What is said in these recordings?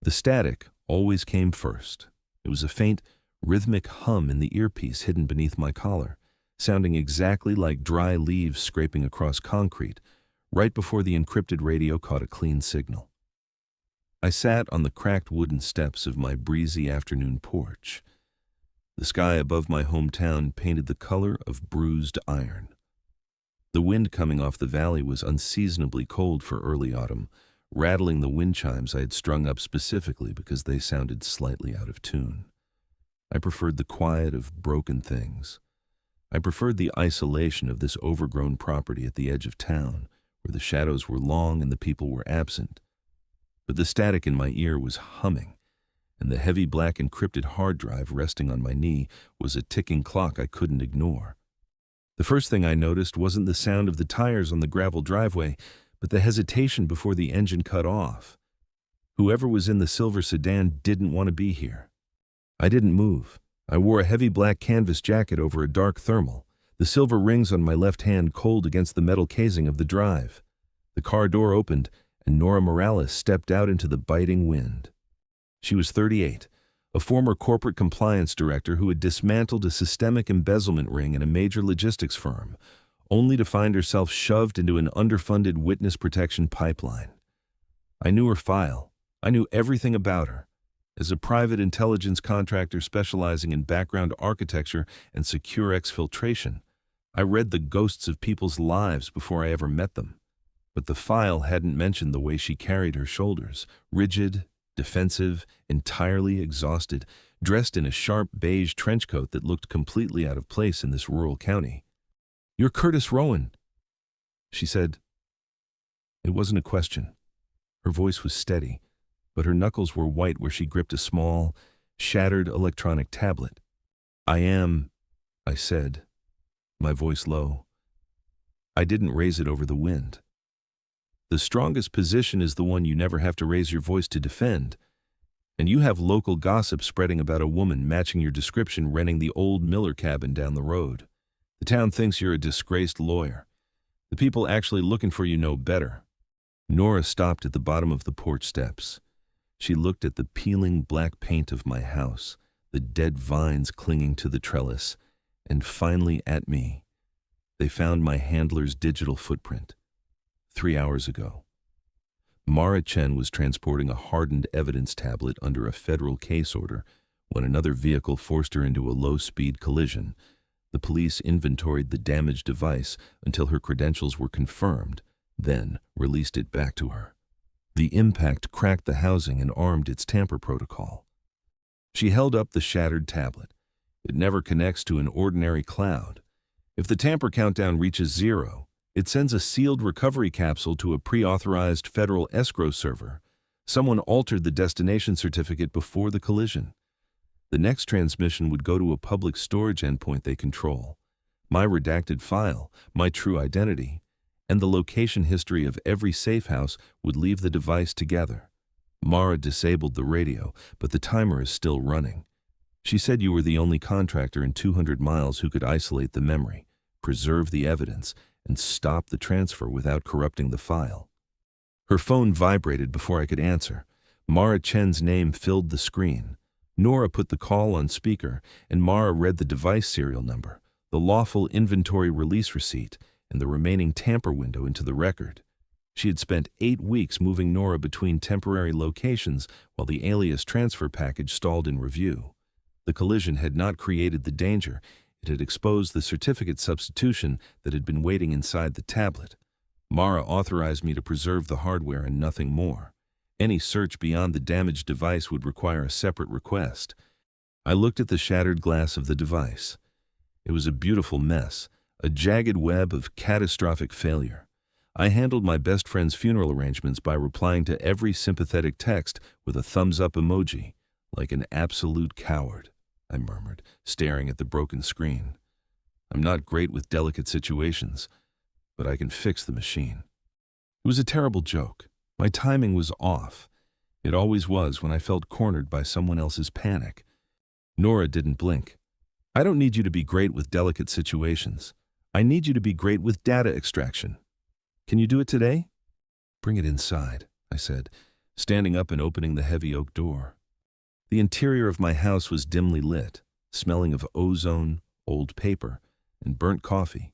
The static always came first. It was a faint, rhythmic hum in the earpiece hidden beneath my collar, sounding exactly like dry leaves scraping across concrete, right before the encrypted radio caught a clean signal. I sat on the cracked wooden steps of my breezy afternoon porch. The sky above my hometown painted the color of bruised iron. The wind coming off the valley was unseasonably cold for early autumn, rattling the wind chimes I had strung up specifically because they sounded slightly out of tune. I preferred the quiet of broken things. I preferred the isolation of this overgrown property at the edge of town, where the shadows were long and the people were absent. But the static in my ear was humming, and the heavy black encrypted hard drive resting on my knee was a ticking clock I couldn't ignore. The first thing I noticed wasn't the sound of the tires on the gravel driveway, but the hesitation before the engine cut off. Whoever was in the silver sedan didn't want to be here. I didn't move. I wore a heavy black canvas jacket over a dark thermal, the silver rings on my left hand cold against the metal casing of the drive. The car door opened, and Norah Morales stepped out into the biting wind. She was 38, a former corporate compliance director who had dismantled a systemic embezzlement ring in a major logistics firm, only to find herself shoved into an underfunded witness protection pipeline. I knew her file. I knew everything about her. As a private intelligence contractor specializing in background architecture and secure exfiltration, I read the ghosts of people's lives before I ever met them. But the file hadn't mentioned the way she carried her shoulders, rigid, defensive, entirely exhausted, dressed in a sharp beige trench coat that looked completely out of place in this rural county. "You're Curtis Rowan," she said. It wasn't a question. Her voice was steady, but her knuckles were white where she gripped a small, shattered electronic tablet. "I am," I said, my voice low. I didn't raise it over the wind. The strongest position is the one you never have to raise your voice to defend. And you have local gossip spreading about a woman matching your description renting the old Miller cabin down the road. The town thinks you're a disgraced lawyer. The people actually looking for you know better. Norah stopped at the bottom of the porch steps. She looked at the peeling black paint of my house, the dead vines clinging to the trellis, and finally at me. They found my handler's digital footprint. 3 hours ago. Mara Chen was transporting a hardened evidence tablet under a federal case order when another vehicle forced her into a low-speed collision. The police inventoried the damaged device until her credentials were confirmed, then released it back to her. The impact cracked the housing and armed its tamper protocol. She held up the shattered tablet. It never connects to an ordinary cloud. If the tamper countdown reaches 0, it sends a sealed recovery capsule to a pre-authorized federal escrow server. Someone altered the destination certificate before the collision. The next transmission would go to a public storage endpoint they control. My redacted file, my true identity, and the location history of every safe house would leave the device together. Mara disabled the radio, but the timer is still running. She said you were the only contractor in 200 miles who could isolate the memory, preserve the evidence, and stop the transfer without corrupting the file. Her phone vibrated before I could answer. Mara Chen's name filled the screen. Norah put the call on speaker, and Mara read the device serial number, the lawful inventory release receipt, and the remaining tamper window into the record. She had spent 8 weeks moving Norah between temporary locations while the alias transfer package stalled in review. The collision had not created the danger. It had exposed the certificate substitution that had been waiting inside the tablet. Mara authorized me to preserve the hardware and nothing more. Any search beyond the damaged device would require a separate request. I looked at the shattered glass of the device. It was a beautiful mess, a jagged web of catastrophic failure. I handled my best friend's funeral arrangements by replying to every sympathetic text with a thumbs-up emoji, like an absolute coward, I murmured, staring at the broken screen. I'm not great with delicate situations, but I can fix the machine. It was a terrible joke. My timing was off. It always was when I felt cornered by someone else's panic. Norah didn't blink. I don't need you to be great with delicate situations. I need you to be great with data extraction. Can you do it today? Bring it inside, I said, standing up and opening the heavy oak door. The interior of my house was dimly lit, smelling of ozone, old paper, and burnt coffee.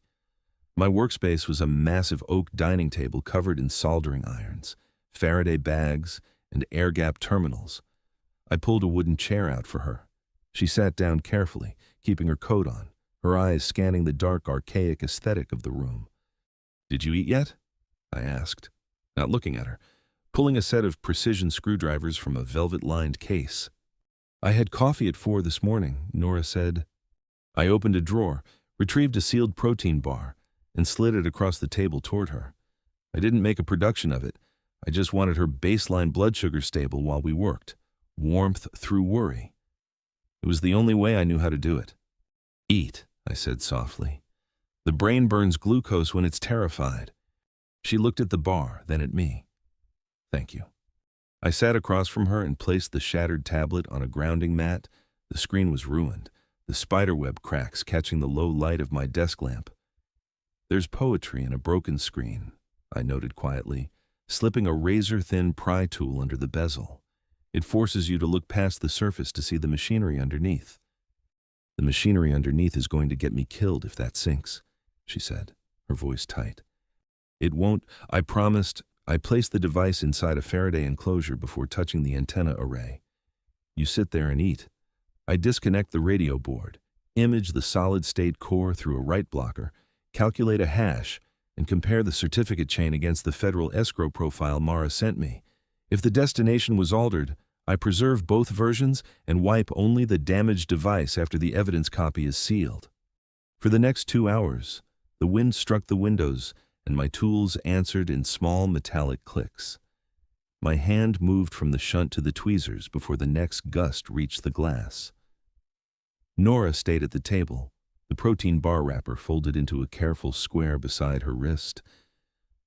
My workspace was a massive oak dining table covered in soldering irons, Faraday bags, and air-gap terminals. I pulled a wooden chair out for her. She sat down carefully, keeping her coat on, her eyes scanning the dark, archaic aesthetic of the room. "Did you eat yet?" I asked, not looking at her, pulling a set of precision screwdrivers from a velvet-lined case. "I had coffee at 4 this morning," Norah said. I opened a drawer, retrieved a sealed protein bar, and slid it across the table toward her. I didn't make a production of it. I just wanted her baseline blood sugar stable while we worked. Warmth through worry. It was the only way I knew how to do it. "Eat," I said softly. "The brain burns glucose when it's terrified." She looked at the bar, then at me. "Thank you." I sat across from her and placed the shattered tablet on a grounding mat. The screen was ruined, the spiderweb cracks catching the low light of my desk lamp. "There's poetry in a broken screen," I noted quietly, slipping a razor-thin pry tool under the bezel. "It forces you to look past the surface to see the machinery underneath." "The machinery underneath is going to get me killed if that sinks," she said, her voice tight. "It won't, I promised." I placed the device inside a Faraday enclosure before touching the antenna array. "You sit there and eat." I disconnect the radio board, image the solid-state core through a write blocker, calculate a hash, and compare the certificate chain against the federal escrow profile Mara sent me. If the destination was altered, I preserve both versions and wipe only the damaged device after the evidence copy is sealed. For the next 2 hours, the wind struck the windows, and my tools answered in small metallic clicks. My hand moved from the shunt to the tweezers before the next gust reached the glass. Norah stayed at the table, the protein bar wrapper folded into a careful square beside her wrist.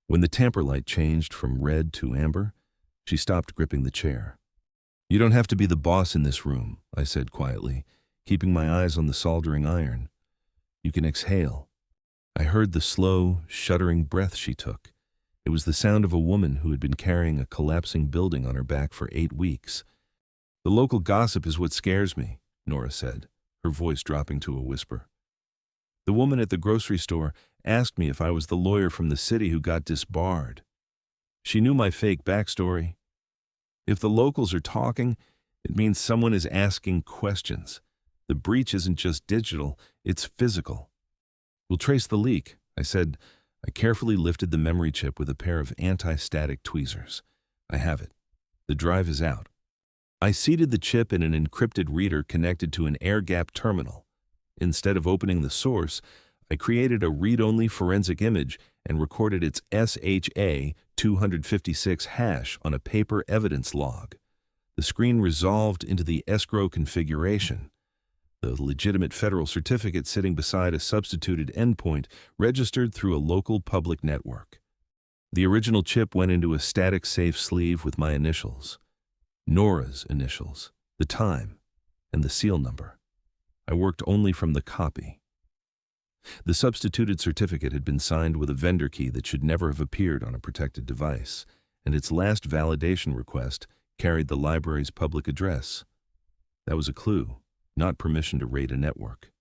When the tamper light changed from red to amber, she stopped gripping the chair. "You don't have to be the boss in this room," I said quietly, keeping my eyes on the soldering iron. "You can exhale." I heard the slow, shuddering breath she took. It was the sound of a woman who had been carrying a collapsing building on her back for 8 weeks. "The local gossip is what scares me," Norah said, her voice dropping to a whisper. "The woman at the grocery store asked me if I was the lawyer from the city who got disbarred. She knew my fake backstory. If the locals are talking, it means someone is asking questions. The breach isn't just digital, it's physical." "We'll trace the leak," I said. I carefully lifted the memory chip with a pair of anti-static tweezers. "I have it. The drive is out." I seated the chip in an encrypted reader connected to an air-gap terminal. Instead of opening the source, I created a read-only forensic image and recorded its SHA-256 hash on a paper evidence log. The screen resolved into the escrow configuration, the legitimate federal certificate sitting beside a substituted endpoint registered through a local public network. The original chip went into a static safe sleeve with my initials, Norah's initials, the time, and the seal number. I worked only from the copy. The substituted certificate had been signed with a vendor key that should never have appeared on a protected device, and its last validation request carried the library's public address. That was a clue, not permission to raid a network.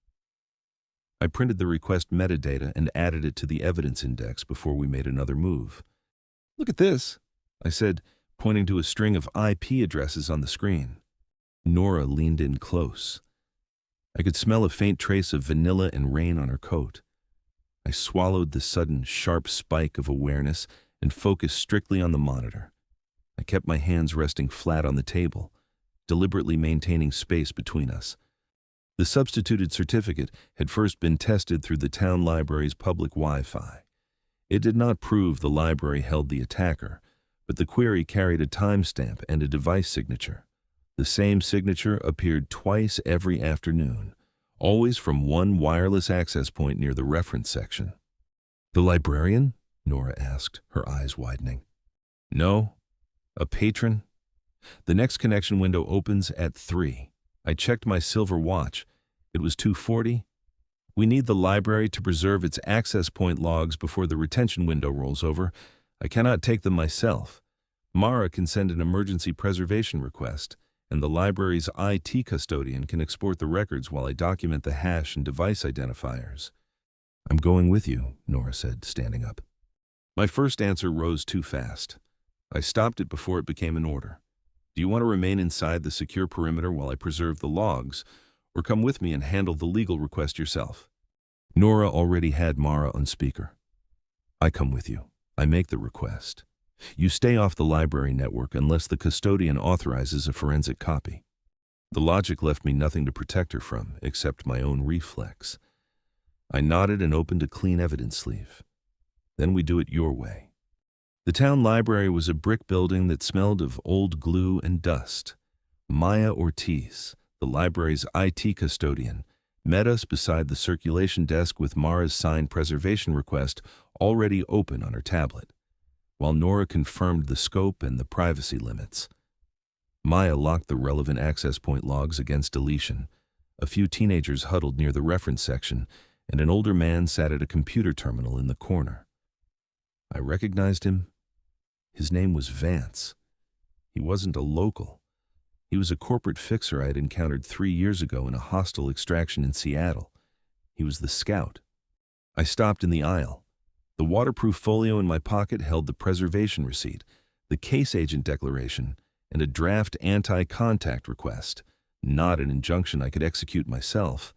I printed the request metadata and added it to the evidence index before we made another move. "Look at this," I said, pointing to a string of IP addresses on the screen. Norah leaned in close. I could smell a faint trace of vanilla and rain on her coat. I swallowed the sudden, sharp spike of awareness and focused strictly on the monitor. I kept my hands resting flat on the table, deliberately maintaining space between us. The substituted certificate had first been tested through the town library's public Wi-Fi. It did not prove the library held the attacker, but the query carried a timestamp and a device signature. The same signature appeared twice every afternoon, always from one wireless access point near the reference section. "The librarian?" Norah asked, her eyes widening. "No. A patron. The next connection window opens at 3. I checked my silver watch. It was 2:40. We need the library to preserve its access point logs before the retention window rolls over. I cannot take them myself. Mara can send an emergency preservation request, and the library's IT custodian can export the records while I document the hash and device identifiers. I'm going with you, Norah said, standing up. My first answer rose too fast. I stopped it before it became an order. Do you want to remain inside the secure perimeter while I preserve the logs, or come with me and handle the legal request yourself? Norah already had Mara on speaker. I come with you. I make the request. You stay off the library network unless the custodian authorizes a forensic copy. The logic left me nothing to protect her from, except my own reflex. I nodded and opened a clean evidence sleeve. Then we do it your way. The town library was a brick building that smelled of old glue and dust. Maya Ortiz, the library's IT custodian, met us beside the circulation desk with Mara's signed preservation request already open on her tablet, while Norah confirmed the scope and the privacy limits. Maya locked the relevant access point logs against deletion. A few teenagers huddled near the reference section, and an older man sat at a computer terminal in the corner. I recognized him. His name was Vance. He wasn't a local. He was a corporate fixer I had encountered 3 years ago in a hostile extraction in Seattle. He was the scout. I stopped in the aisle. The waterproof folio in my pocket held the preservation receipt, the case agent declaration, and a draft anti-contact request. Not an injunction I could execute myself,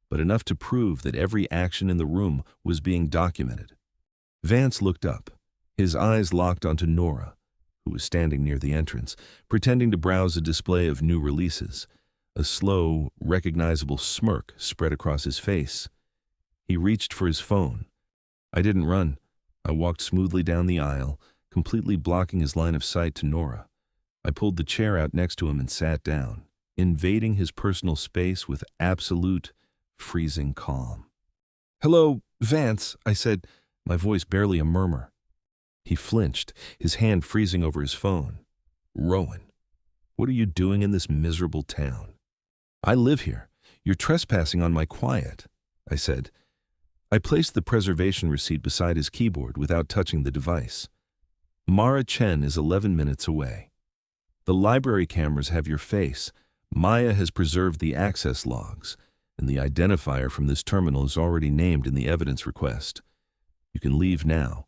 but enough to prove that every action in the room was being documented. Vance looked up. His eyes locked onto Norah, who was standing near the entrance, pretending to browse a display of new releases. A slow, recognizable smirk spread across his face. He reached for his phone. I didn't run. I walked smoothly down the aisle, completely blocking his line of sight to Norah. I pulled the chair out next to him and sat down, invading his personal space with absolute, freezing calm. "Hello, Vance," I said, my voice barely a murmur. He flinched, his hand freezing over his phone. "Rowan, what are you doing in this miserable town?" "I live here. You're trespassing on my quiet," I said. I placed the preservation receipt beside his keyboard without touching the device. "Mara Chen is 11 minutes away. The library cameras have your face. Maya has preserved the access logs, and the identifier from this terminal is already named in the evidence request. You can leave now,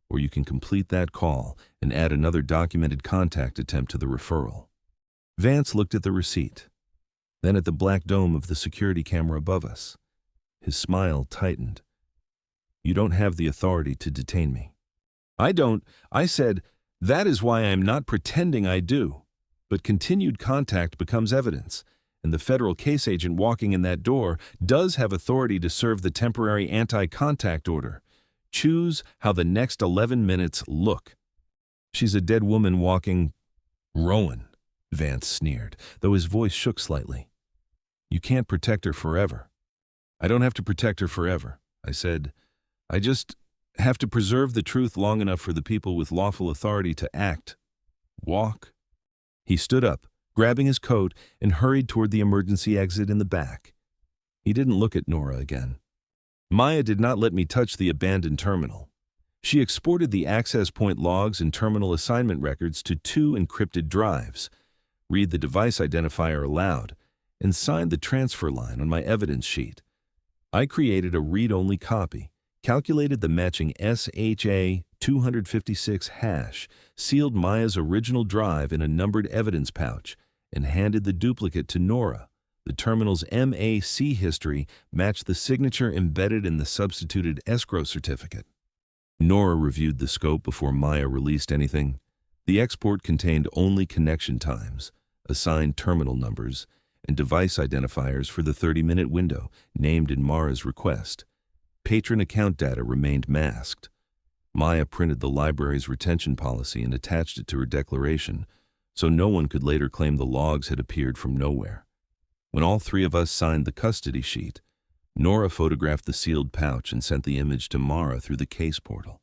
or you can complete that call and add another documented contact attempt to the referral." Vance looked at the receipt, then at the black dome of the security camera above us. His smile tightened. "You don't have the authority to detain me." "I don't," I said. "That is why I am not pretending I do. But continued contact becomes evidence, and the federal case agent walking in that door does have authority to serve the temporary anti-contact order. Choose how the next 11 minutes look." "She's a dead woman walking—" "Rowan," Vance sneered, though his voice shook slightly. "You can't protect her forever." "I don't have to protect her forever," I said. "I just have to preserve the truth long enough for the people with lawful authority to act. Walk." He stood up, grabbing his coat, and hurried toward the emergency exit in the back. He didn't look at Norah again. Maya did not let me touch the abandoned terminal. She exported the access point logs and terminal assignment records to 2 encrypted drives, read the device identifier aloud, and signed the transfer line on my evidence sheet. I created a read-only copy, calculated the matching SHA 256 hash, sealed Maya's original drive in a numbered evidence pouch, and handed the duplicate to Norah. The terminal's MAC history matched the signature embedded in the substituted escrow certificate. Norah reviewed the scope before Maya released anything. The export contained only connection times, assigned terminal numbers, and device identifiers for the 30-minute window named in Mara's request. Patron account data remained masked. Maya printed the library's retention policy and attached it to her declaration, so no one could later claim the logs had appeared from nowhere. When all 3 of us signed the custody sheet, Norah photographed the sealed pouch and sent the image to Mara through the case portal.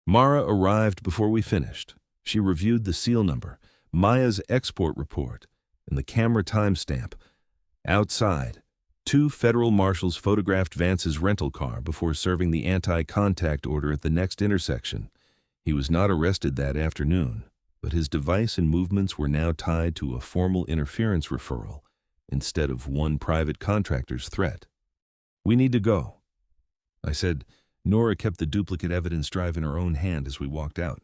Mara arrived before we finished. She reviewed the seal number, Maya's export report, and the camera timestamp. Outside, 2 federal marshals photographed Vance's rental car before serving the anti-contact order at the next intersection. He was not arrested that afternoon. but his device and movements were now tied to a formal interference referral instead of one private contractor's threat. "We need to go," I said. Norah kept the duplicate evidence drive in her own hand as we walked out.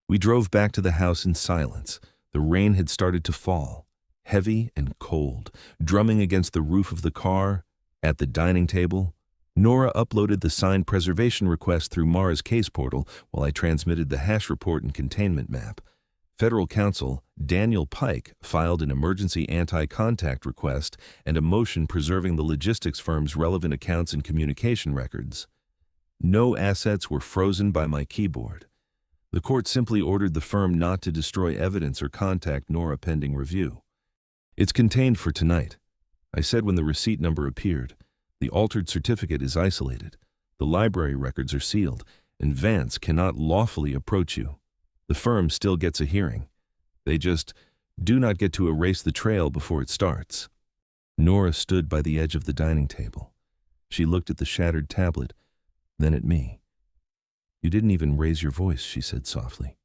We drove back to the house in silence. The rain had started to fall, heavy and cold, drumming against the roof of the car. At the dining table, Norah uploaded the signed preservation request through Mara's case portal while I transmitted the hash report and containment map. Federal counsel Daniel Pike filed an emergency anti-contact request and a motion preserving the logistics firm's relevant accounts and communication records. No assets were frozen by my keyboard. The court simply ordered the firm not to destroy evidence or contact Norah pending review. "It's contained for tonight," I said when the receipt number appeared. "The altered certificate is isolated. The library records are sealed, and Vance cannot lawfully approach you. The firm still gets a hearing. They just do not get to erase the trail before it starts." Norah stood by the edge of the dining table. She looked at the shattered tablet, then at me. "You didn't even raise your voice," she said softly.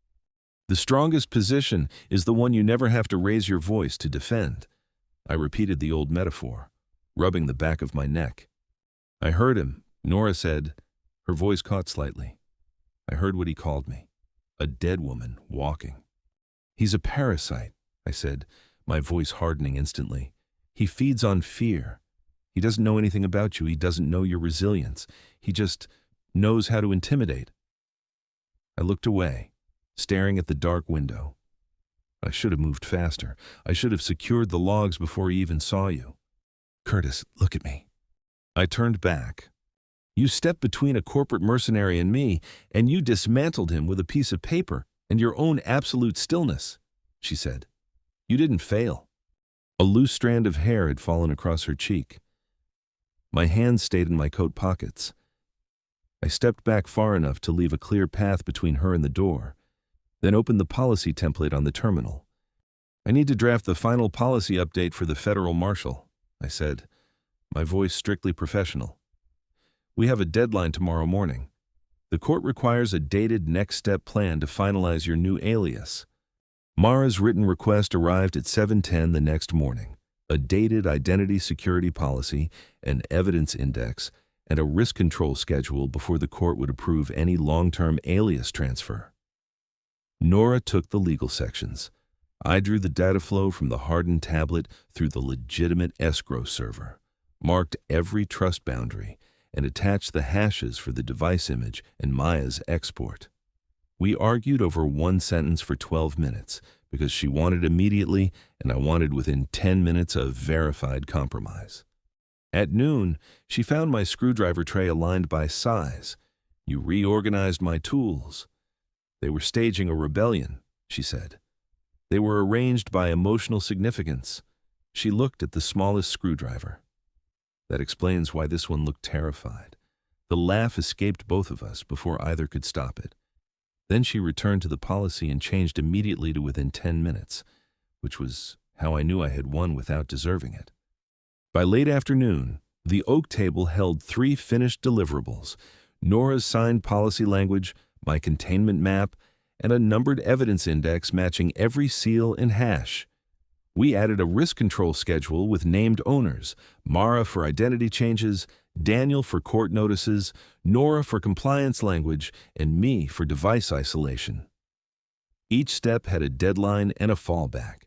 "The strongest position is the one you never have to raise your voice to defend." I repeated the old metaphor, rubbing the back of my neck. "I heard him," Norah said. Her voice caught slightly. "I heard what he called me. A dead woman walking." "He's a parasite," I said, my voice hardening instantly. "He feeds on fear. He doesn't know anything about you. He doesn't know your resilience. He just knows how to intimidate." I looked away, staring at the dark window. "I should have moved faster. I should have secured the logs before he even saw you." "Curtis, look at me." I turned back. "You stepped between a corporate mercenary and me, and you dismantled him with a piece of paper and your own absolute stillness," she said. "You didn't fail." A loose strand of hair had fallen across her cheek. My hands stayed in my coat pockets. I stepped back far enough to leave a clear path between her and the door, then opened the policy template on the terminal. "I need to draft the final policy update for the federal marshal," I said, my voice strictly professional. "We have a deadline tomorrow morning. The court requires a dated next step plan to finalize your new alias." Mara's written request arrived at 7:10 the next morning. A dated identity security policy, an evidence index, and a risk control schedule before the court would approve any long-term alias transfer. Norah took the legal sections. I drew the data flow from the hardened tablet through the legitimate escrow server, marked every trust boundary, and attached the hashes for the device image and Maya's export. We argued over one sentence for 12 minutes because she wanted immediately and I wanted within 10 minutes of verified compromise. At noon, she found my screwdriver tray aligned by size. "You reorganized my tools." "They were staging a rebellion," she said. "They were arranged by emotional significance." She looked at the smallest screwdriver. "That explains why this one looked terrified." The laugh escaped both of us before either could stop it. Then she returned to the policy and changed immediately to within 10 minutes, which was how I knew I had won without deserving it. By late afternoon, the oak table held 3 finished deliverables: Norah's signed policy language, my containment map, and a numbered evidence index matching every seal and hash. We added a risk control schedule with named owners: Mara for identity changes, Daniel for court notices, Norah for compliance language, and me for device isolation. Each step had a deadline and a fallback.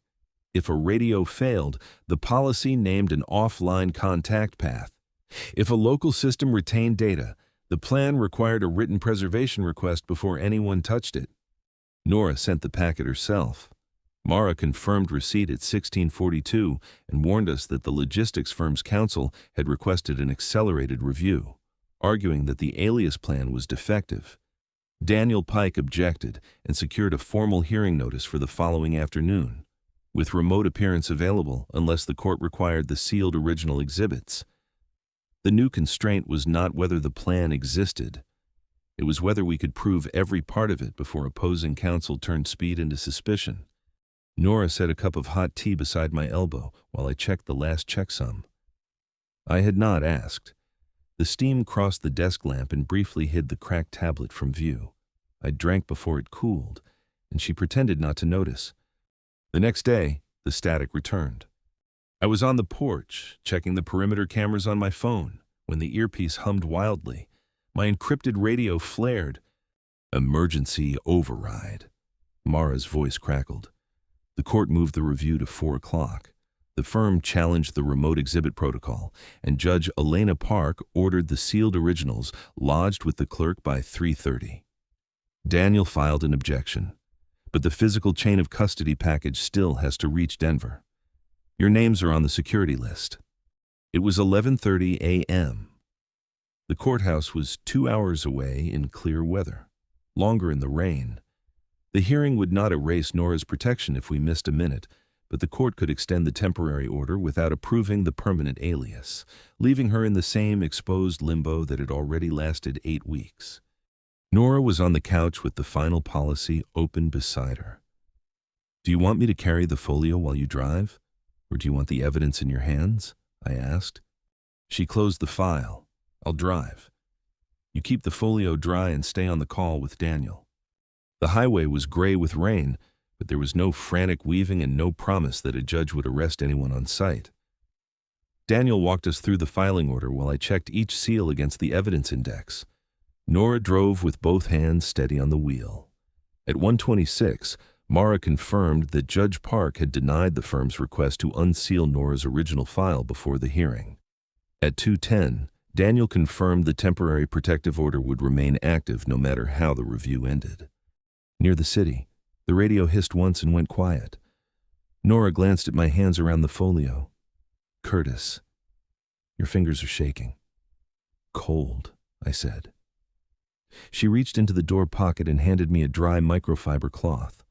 If a radio failed, the policy named an offline contact path. If a local system retained data, the plan required a written preservation request before anyone touched it. Norah sent the packet herself. Mara confirmed receipt at 16:42 and warned us that the logistics firm's counsel had requested an accelerated review, arguing that the alias plan was defective. Daniel Pike objected and secured a formal hearing notice for the following afternoon, with remote appearance available unless the court required the sealed original exhibits. The new constraint was not whether the plan existed. It was whether we could prove every part of it before opposing counsel turned speed into suspicion. Norah set a cup of hot tea beside my elbow while I checked the last checksum. I had not asked. The steam crossed the desk lamp and briefly hid the cracked tablet from view. I drank before it cooled, and she pretended not to notice. The next day, the static returned. I was on the porch, checking the perimeter cameras on my phone, when the earpiece hummed wildly. My encrypted radio flared. "Emergency override." Mara's voice crackled. The court moved the review to 4 o'clock. The firm challenged the remote exhibit protocol, and Judge Elena Park ordered the sealed originals lodged with the clerk by 3:30. Daniel filed an objection, but the physical chain of custody package still has to reach Denver. Your names are on the security list. It was 11:30 a.m. The courthouse was 2 hours away in clear weather, longer in the rain. The hearing would not erase Norah's protection if we missed a minute, but the court could extend the temporary order without approving the permanent alias, leaving her in the same exposed limbo that had already lasted 8 weeks. Norah was on the couch with the final policy open beside her. "Do you want me to carry the folio while you drive, or do you want the evidence in your hands?" I asked. She closed the file. "I'll drive. You keep the folio dry and stay on the call with Daniel." The highway was gray with rain, but there was no frantic weaving and no promise that a judge would arrest anyone on sight. Daniel walked us through the filing order while I checked each seal against the evidence index. Norah drove with both hands steady on the wheel. At 1:26, Mara confirmed that Judge Park had denied the firm's request to unseal Norah's original file before the hearing. At 2:10, Daniel confirmed the temporary protective order would remain active no matter how the review ended. Near the city, the radio hissed once and went quiet. Norah glanced at my hands around the folio. "Curtis, your fingers are shaking." "Cold," I said. She reached into the door pocket and handed me a dry microfiber cloth.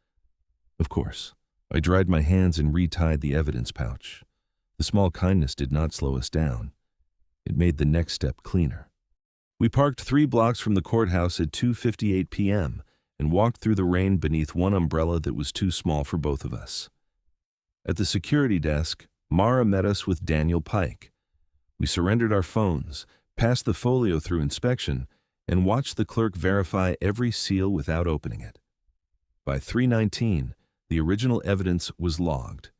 Of course, I dried my hands and retied the evidence pouch. The small kindness did not slow us down. It made the next step cleaner. We parked 3 blocks from the courthouse at 2:58 p.m. and walked through the rain beneath one umbrella that was too small for both of us. At the security desk, Mara met us with Daniel Pike. We surrendered our phones, passed the folio through inspection, and watched the clerk verify every seal without opening it. By 3:19, the original evidence was logged.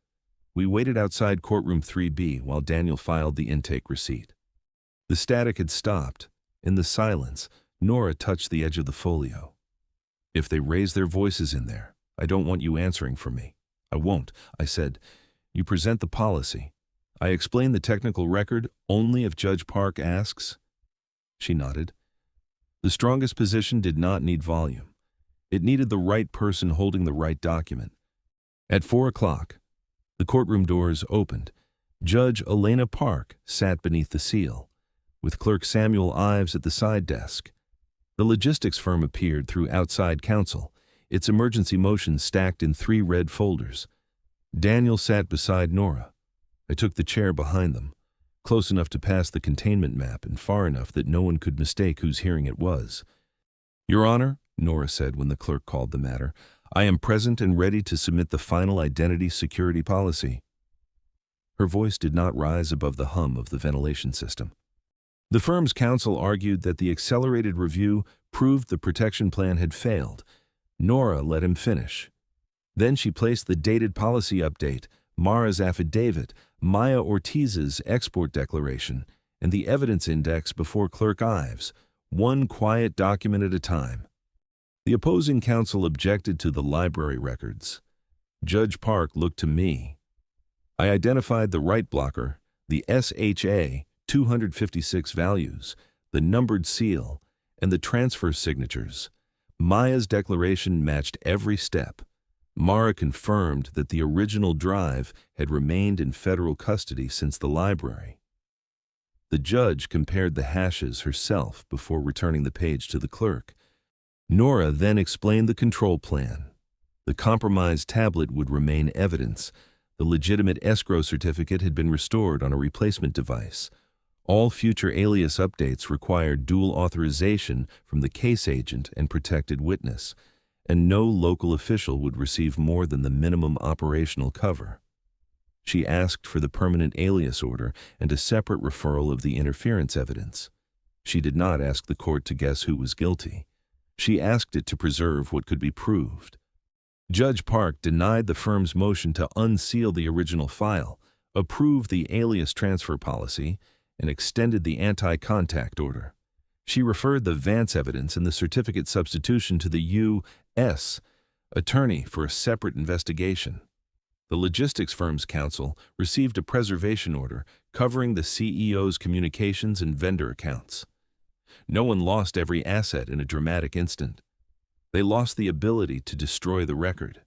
We waited outside courtroom 3B while Daniel filed the intake receipt. The static had stopped. In the silence, Norah touched the edge of the folio. "If they raise their voices in there, I don't want you answering for me." "I won't," I said. "You present the policy. I explain the technical record only if Judge Park asks." She nodded. The strongest position did not need volume. It needed the right person holding the right document. At 4 o'clock, the courtroom doors opened. Judge Elena Park sat beneath the seal, with Clerk Samuel Ives at the side desk. The logistics firm appeared through outside counsel, its emergency motions stacked in 3 red folders. Daniel sat beside Norah. I took the chair behind them, close enough to pass the containment map and far enough that no one could mistake whose hearing it was. "Your Honor," Norah said when the clerk called the matter, "I am present and ready to submit the final identity security policy." Her voice did not rise above the hum of the ventilation system. The firm's counsel argued that the accelerated review proved the protection plan had failed. Norah let him finish. Then she placed the dated policy update, Mara's affidavit, Maya Ortiz's export declaration, and the evidence index before Clerk Ives, one quiet document at a time. The opposing counsel objected to the library records. Judge Park looked to me. I identified the right blocker, the SHA 256 values, the numbered seal, and the transfer signatures. Maya's declaration matched every step. Mara confirmed that the original drive had remained in federal custody since the library. The judge compared the hashes herself before returning the page to the clerk. Norah then explained the control plan. The compromised tablet would remain evidence. The legitimate escrow certificate had been restored on a replacement device. All future alias updates required dual authorization from the case agent and protected witness, and no local official would receive more than the minimum operational cover. She asked for the permanent alias order and a separate referral of the interference evidence. She did not ask the court to guess who was guilty. She asked it to preserve what could be proved. Judge Park denied the firm's motion to unseal the original file, approved the alias transfer policy, and extended the anti-contact order. She referred the Vance evidence and the certificate substitution to the U.S. attorney for a separate investigation. The logistics firm's counsel received a preservation order covering the CEO's communications and vendor accounts. No one lost every asset in a dramatic instant. They lost the ability to destroy the record.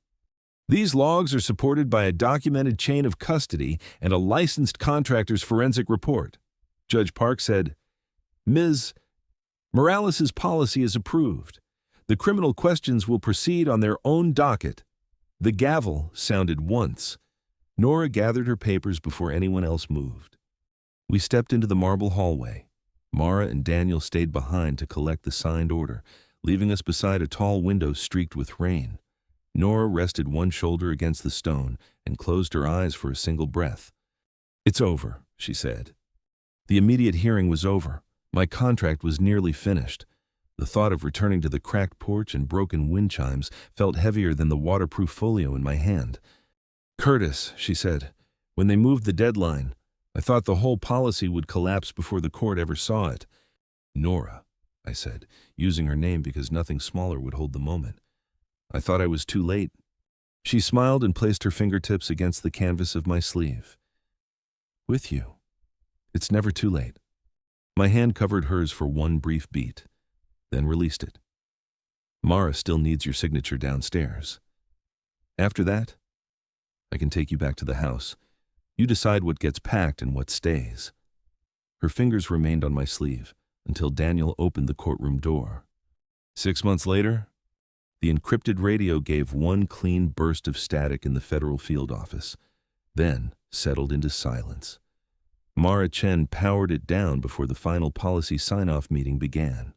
These logs are supported by a documented chain of custody and a licensed contractor's forensic report. Judge Park said, Ms. Morales's policy is approved. The criminal questions will proceed on their own docket. The gavel sounded once. Norah gathered her papers before anyone else moved. We stepped into the marble hallway. Mara and Daniel stayed behind to collect the signed order, leaving us beside a tall window streaked with rain. Norah rested one shoulder against the stone and closed her eyes for a single breath. "It's over," she said. The immediate hearing was over. My contract was nearly finished. The thought of returning to the cracked porch and broken wind chimes felt heavier than the waterproof folio in my hand. "Curtis," she said, "when they moved the deadline, I thought the whole policy would collapse before the court ever saw it." "Norah," I said, using her name because nothing smaller would hold the moment. "I thought I was too late." She smiled and placed her fingertips against the canvas of my sleeve. "With you, it's never too late." My hand covered hers for one brief beat, then released it. "Mara still needs your signature downstairs. After that, I can take you back to the house. You decide what gets packed and what stays." Her fingers remained on my sleeve until Daniel opened the courtroom door. 6 months later, the encrypted radio gave one clean burst of static in the federal field office, then settled into silence. Mara Chen powered it down before the final policy sign-off meeting began.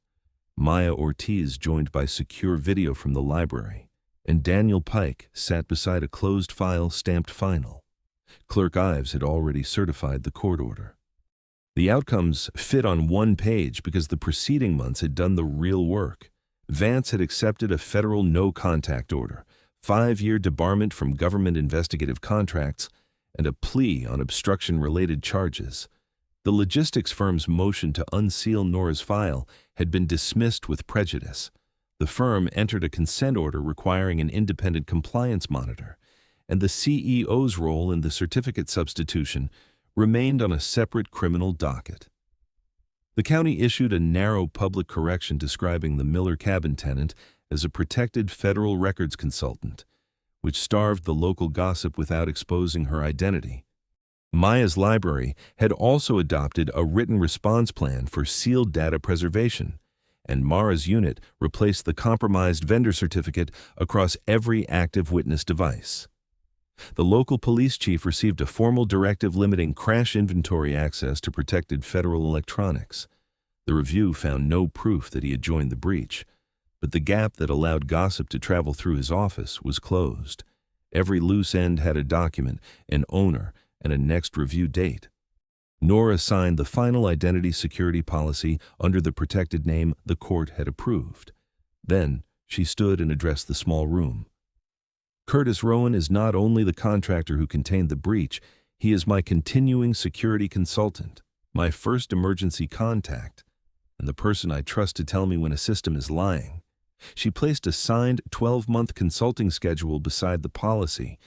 Maya Ortiz joined by secure video from the library, and Daniel Pike sat beside a closed file stamped final. Clerk Ives had already certified the court order. The outcomes fit on one page because the preceding months had done the real work. Vance had accepted a federal no-contact order, 5-year debarment from government investigative contracts, and a plea on obstruction-related charges. The logistics firm's motion to unseal Norah's file had been dismissed with prejudice. The firm entered a consent order requiring an independent compliance monitor, and the CEO's role in the certificate substitution remained on a separate criminal docket. The county issued a narrow public correction describing the Miller cabin tenant as a protected federal records consultant, which starved the local gossip without exposing her identity. Maya's library had also adopted a written response plan for sealed data preservation, and Mara's unit replaced the compromised vendor certificate across every active witness device. The local police chief received a formal directive limiting crash inventory access to protected federal electronics. The review found no proof that he had joined the breach, but the gap that allowed gossip to travel through his office was closed. Every loose end had a document, an owner, and a next review date. Norah signed the final identity security policy under the protected name the court had approved. Then she stood and addressed the small room. "Curtis Rowan is not only the contractor who contained the breach, he is my continuing security consultant, my first emergency contact, and the person I trust to tell me when a system is lying." She placed a signed 12-month consulting schedule beside the policy,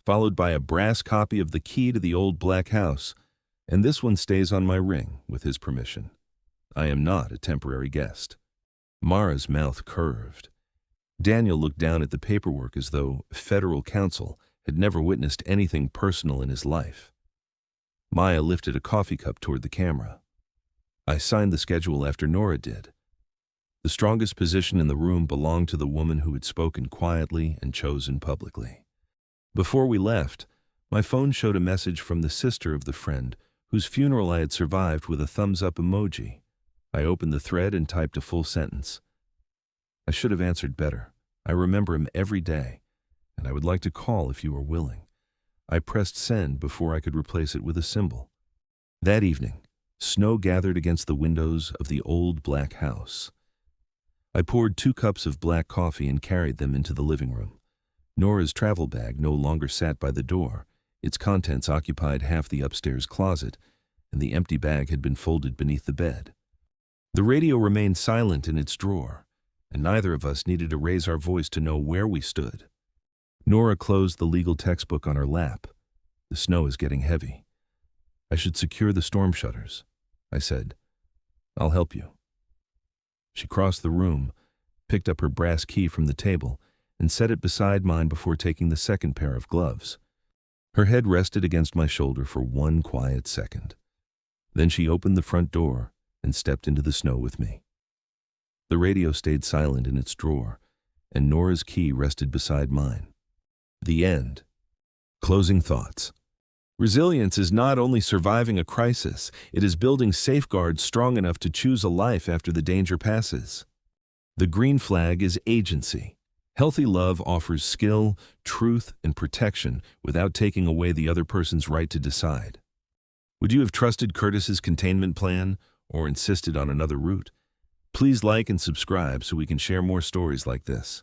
followed by a brass copy of the key to the old black house, and this one stays on my ring, with his permission. I am not a temporary guest. Mara's mouth curved. Daniel looked down at the paperwork as though federal counsel had never witnessed anything personal in his life. Maya lifted a coffee cup toward the camera. I signed the schedule after Norah did. The strongest position in the room belonged to the woman who had spoken quietly and chosen publicly. Before we left, my phone showed a message from the sister of the friend whose funeral I had survived with a thumbs-up emoji. I opened the thread and typed a full sentence. "I should have answered better. I remember him every day, and I would like to call if you are willing." I pressed send before I could replace it with a symbol. That evening, snow gathered against the windows of the old black house. I poured 2 cups of black coffee and carried them into the living room. Nora's travel bag no longer sat by the door. Its contents occupied half the upstairs closet, and the empty bag had been folded beneath the bed. The radio remained silent in its drawer, and neither of us needed to raise our voice to know where we stood. Norah closed the legal textbook on her lap. The snow is getting heavy. I should secure the storm shutters, I said. I'll help you. She crossed the room, picked up her brass key from the table, and set it beside mine before taking the second pair of gloves. Her head rested against my shoulder for one quiet second. Then she opened the front door and stepped into the snow with me. The radio stayed silent in its drawer, and Nora's key rested beside mine. The end. Closing thoughts. Resilience is not only surviving a crisis, it is building safeguards strong enough to choose a life after the danger passes. The green flag is agency. Healthy love offers skill, truth, and protection without taking away the other person's right to decide. Would you have trusted Curtis's containment plan or insisted on another route? Please like and subscribe so we can share more stories like this.